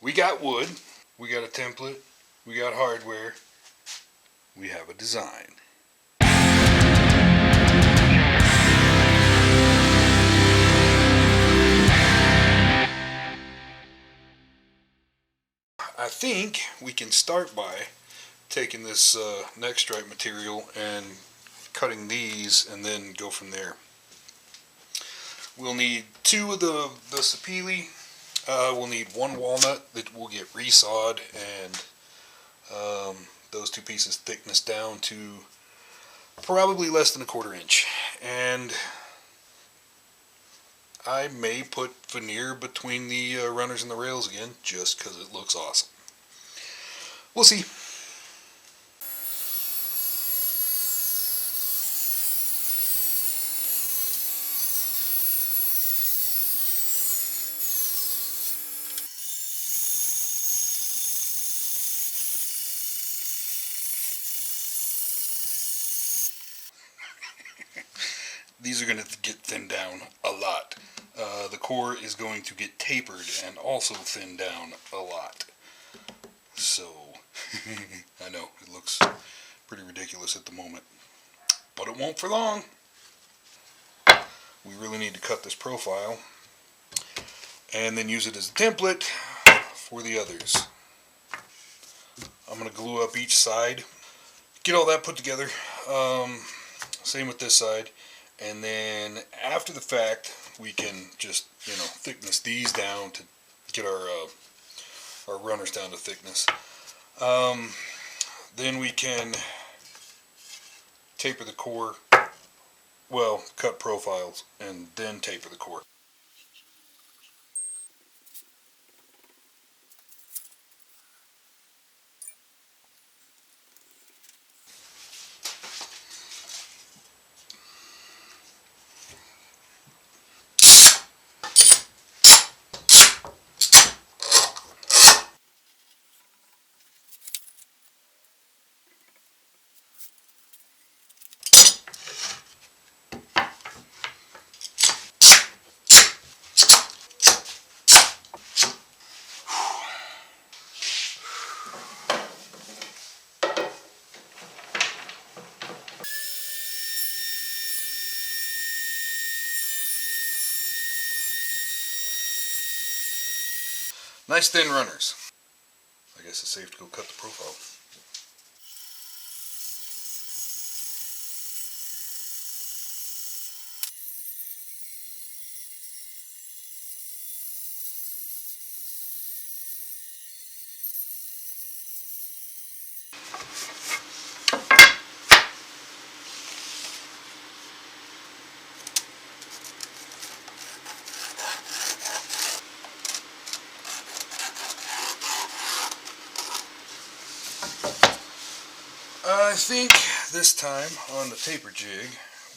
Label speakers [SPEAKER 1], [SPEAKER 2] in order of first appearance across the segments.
[SPEAKER 1] We got wood, we got a template, we got hardware, we have a design. I think we can start by taking this neck stripe material and cutting these and then go from there. We'll need 2 of the sapele. We'll need 1 walnut that will get resawed, and those 2 pieces thickness down to probably less than 1/4 inch. And I may put veneer between the runners and the rails again, just because it looks awesome. We'll see. These are going to get thinned down a lot. The core is going to get tapered and also thinned down a lot. So, I know, it looks pretty ridiculous at the moment. But it won't for long. We really need to cut this profile and then use it as a template for the others. I'm going to glue up each side. Get all that put together. Same with this side. And then after the fact, we can just, thickness these down to get our runners down to thickness. Then we can taper the core, well, cut profiles, and then taper the core. Nice thin runners. I guess it's safe to go cut the profile. I think this time on the taper jig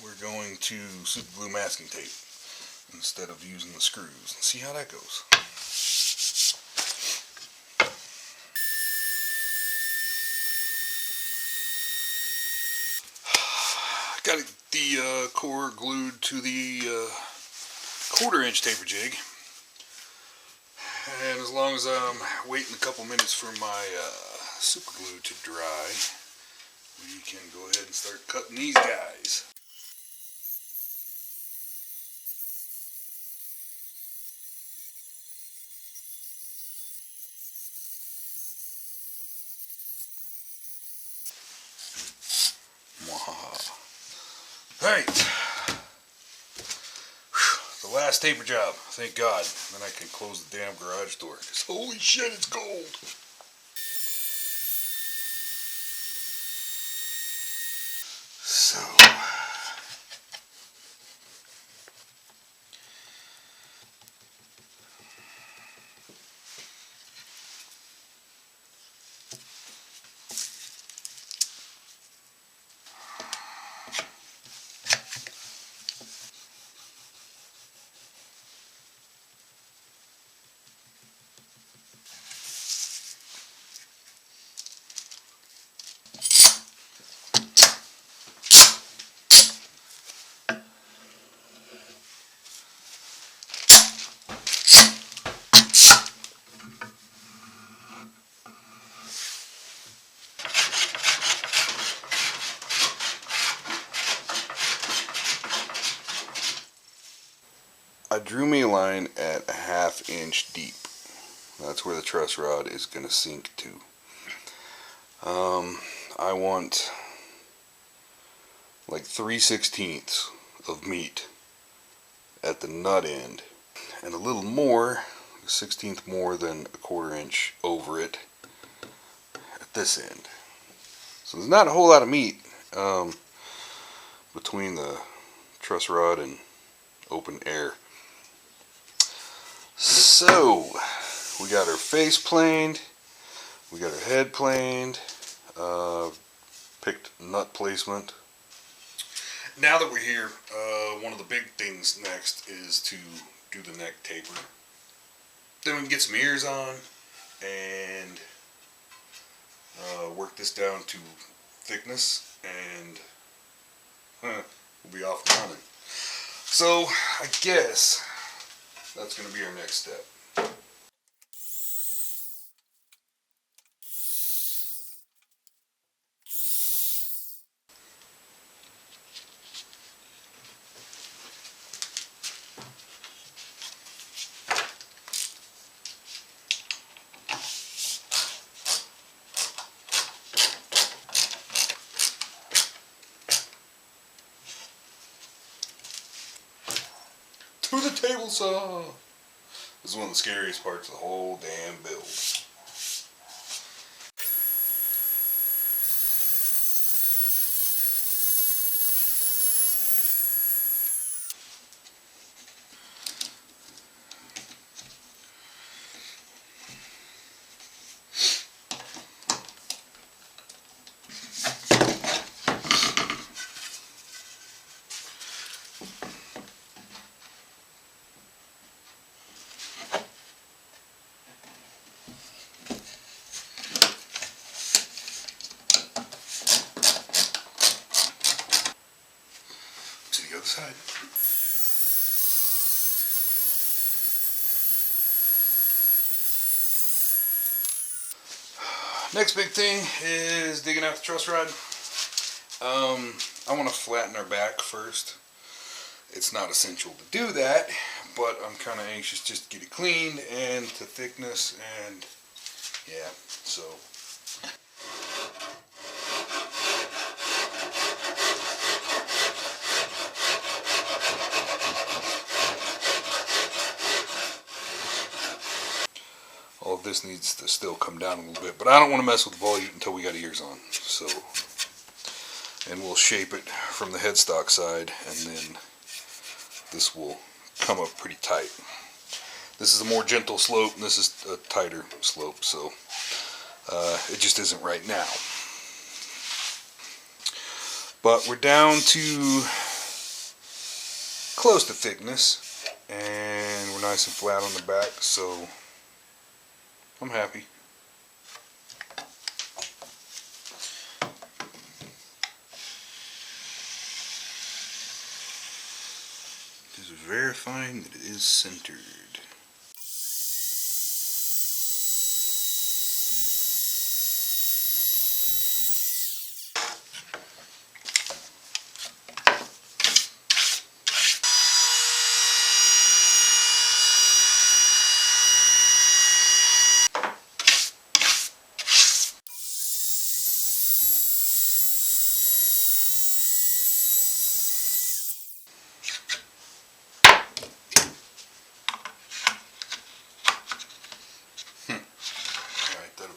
[SPEAKER 1] we're going to super glue masking tape instead of using the screws. Let's see how that goes. Got the core glued to the 1/4 inch taper jig, and as long as I'm waiting a couple minutes for my super glue to dry, we can go ahead and start cutting these guys. Alright, the last taper job, thank God. Then I can close the damn garage door, because holy shit, it's cold. So, I drew me a line at a 1/2 inch deep. That's where the truss rod is going to sink to. I want like 3/16 of meat at the nut end, and a little more, a 1/16 more than a 1/4 inch over it at this end. So there's not a whole lot of meat between the truss rod and open air. So we got our face planed, we got our head planed, picked nut placement. Now that we're here, one of the big things next is to do the neck taper. Then we can get some ears on and work this down to thickness, and we'll be off and running. So I guess that's going to be our next step. To the table saw! This is one of the scariest parts of the whole damn build. To the other side. Next big thing is digging out the truss rod. I want to flatten our back first. It's not essential to do that, but I'm kind of anxious just to get it cleaned and to thickness, and yeah, so. All of this needs to still come down a little bit, but I don't want to mess with the volute until we got ears on. So, and we'll shape it from the headstock side, and then this will come up pretty tight. This is a more gentle slope, and this is a tighter slope, so it just isn't right now. But we're down to close to thickness, and we're nice and flat on the back, so I'm happy. Just verifying that it is centered.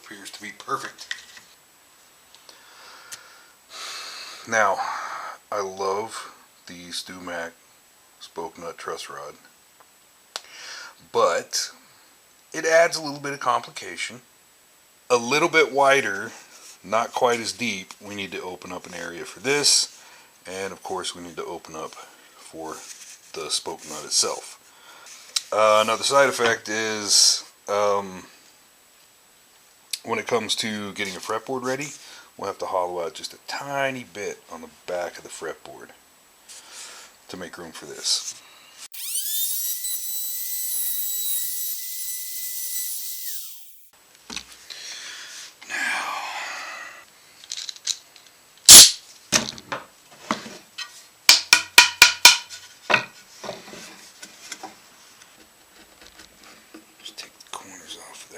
[SPEAKER 1] Appears to be perfect. Now, I love the StewMac spoke nut truss rod, but it adds a little bit of complication. A little bit wider, not quite as deep. We need to open up an area for this, and of course we need to open up for the spoke nut itself. Another side effect is when it comes to getting a fretboard ready, we'll have to hollow out just a tiny bit on the back of the fretboard to make room for this.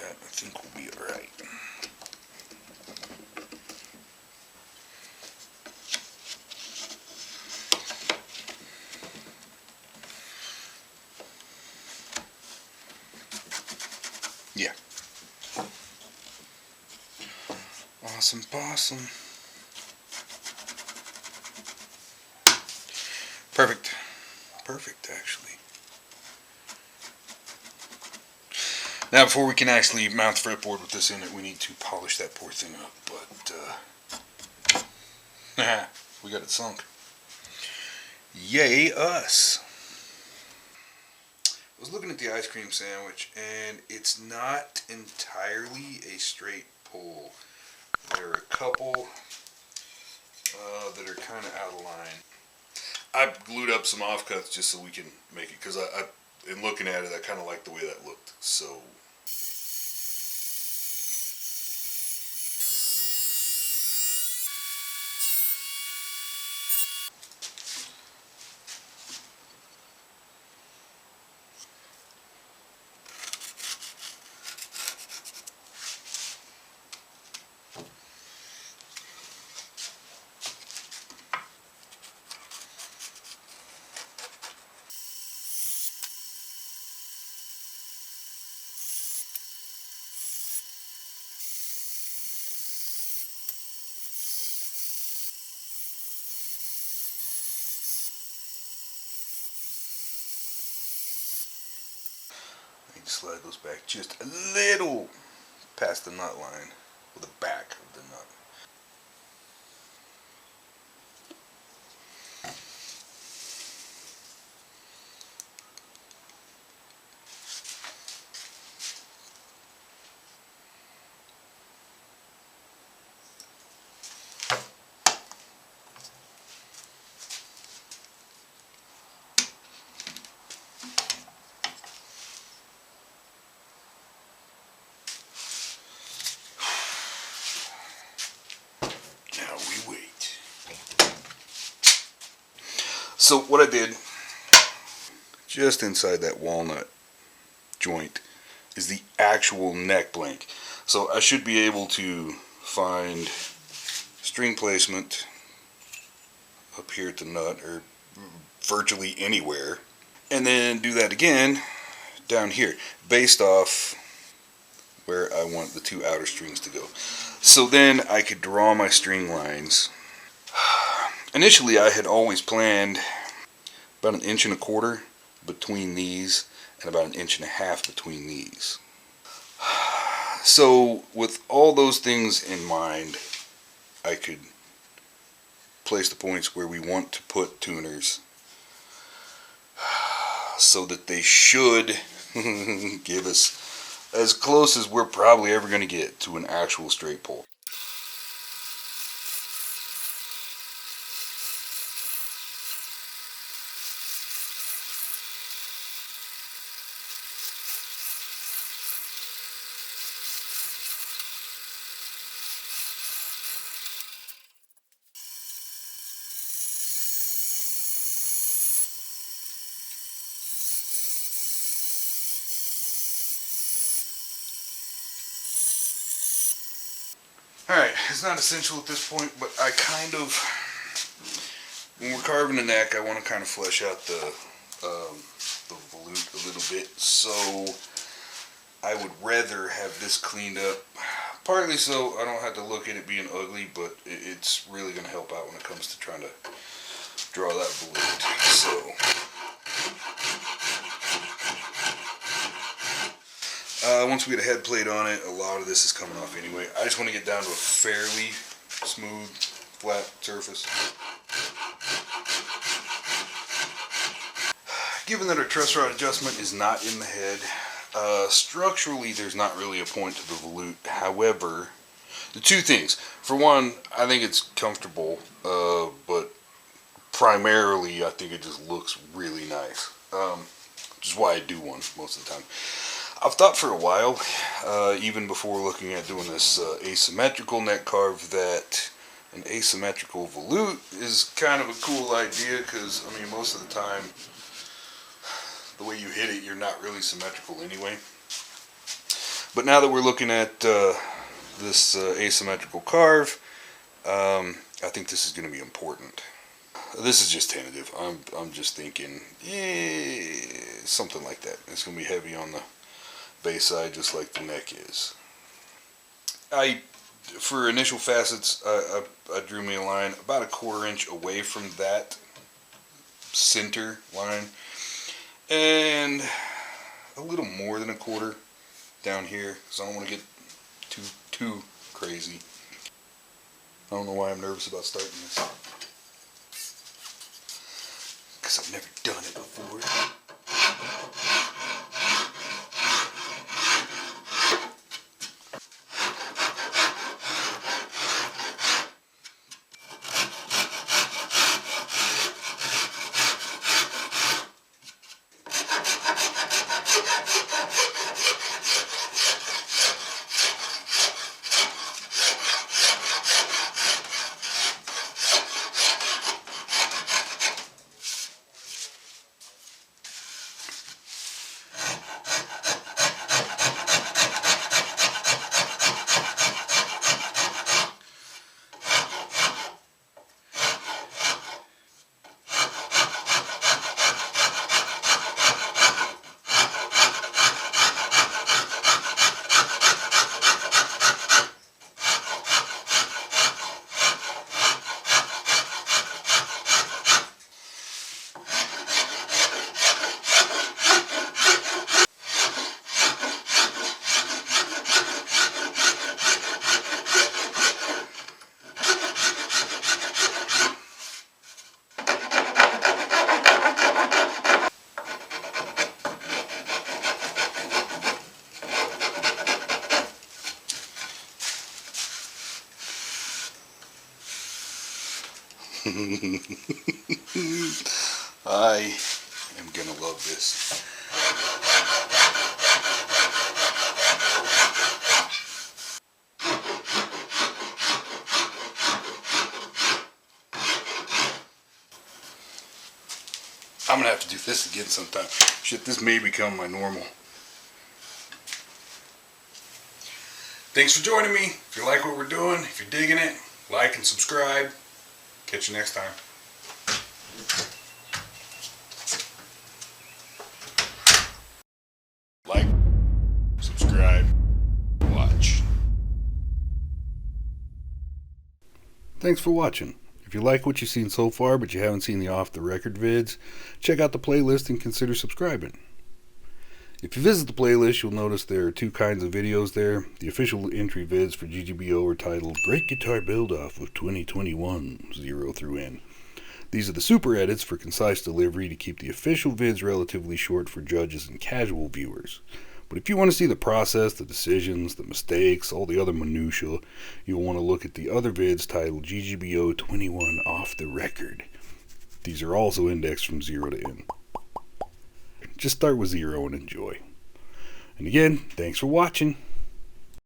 [SPEAKER 1] that I think we'll be alright. Yeah. Awesome possum. Perfect. Perfect, actually. Now, before we can actually mount the fretboard with this in it, we need to polish that poor thing up. But, we got it sunk. Yay us! I was looking at the ice cream sandwich, and it's not entirely a straight pull. There are a couple that are kind of out of line. I glued up some offcuts just so we can make it, because in looking at it, I kind of like the way that looked. So. Slide those back just a little past the nut line, or the back of the nut. So what I did, just inside that walnut joint, is the actual neck blank. So I should be able to find string placement up here at the nut, or virtually anywhere, and then do that again down here, based off where I want the two outer strings to go. So then I could draw my string lines. Initially I had always planned about 1.25 inches between these and about 1.5 inches between these. So with all those things in mind, I could place the points where we want to put tuners so that they should give us as close as we're probably ever going to get to an actual straight pull. Alright, it's not essential at this point, but I kind of, when we're carving the neck, I want to kind of flesh out the volute a little bit, so I would rather have this cleaned up, partly so I don't have to look at it being ugly, but it's really going to help out when it comes to trying to draw that volute. So once we get a head plate on it, a lot of this is coming off anyway. I just want to get down to a fairly smooth, flat surface. Given that our truss rod adjustment is not in the head, structurally there's not really a point to the volute. However, the two things. For one, I think it's comfortable, but primarily I think it just looks really nice. Which is why I do one most of the time. I've thought for a while, even before looking at doing this asymmetrical neck carve, that an asymmetrical volute is kind of a cool idea, because, I mean, most of the time, the way you hit it, you're not really symmetrical anyway. But now that we're looking at this asymmetrical carve, I think this is going to be important. This is just tentative. I'm just thinking, something like that. It's going to be heavy on the base side, just like the neck is. For initial facets, I drew me a line about 1/4 inch away from that center line, and a little more than 1/4 down here, because I don't want to get too crazy. I don't know why I'm nervous about starting this, because I've never done it before. I am gonna love this. I'm gonna have to do this again sometime. Shit, this may become my normal. Thanks for joining me. If you like what we're doing, if you're digging it, like and subscribe. Catch you next time. Like, subscribe, watch. Thanks for watching. If you like what you've seen so far but you haven't seen the off the record vids, check out the playlist and consider subscribing. If you visit the playlist, you'll notice there are 2 kinds of videos there. The official entry vids for GGBO are titled Great Guitar Build-Off of 2021, 0 through N. These are the super edits for concise delivery to keep the official vids relatively short for judges and casual viewers. But if you want to see the process, the decisions, the mistakes, all the other minutiae, you'll want to look at the other vids titled GGBO 21 Off the Record. These are also indexed from 0 to N. Just start with 0 and enjoy. And again, thanks for watching.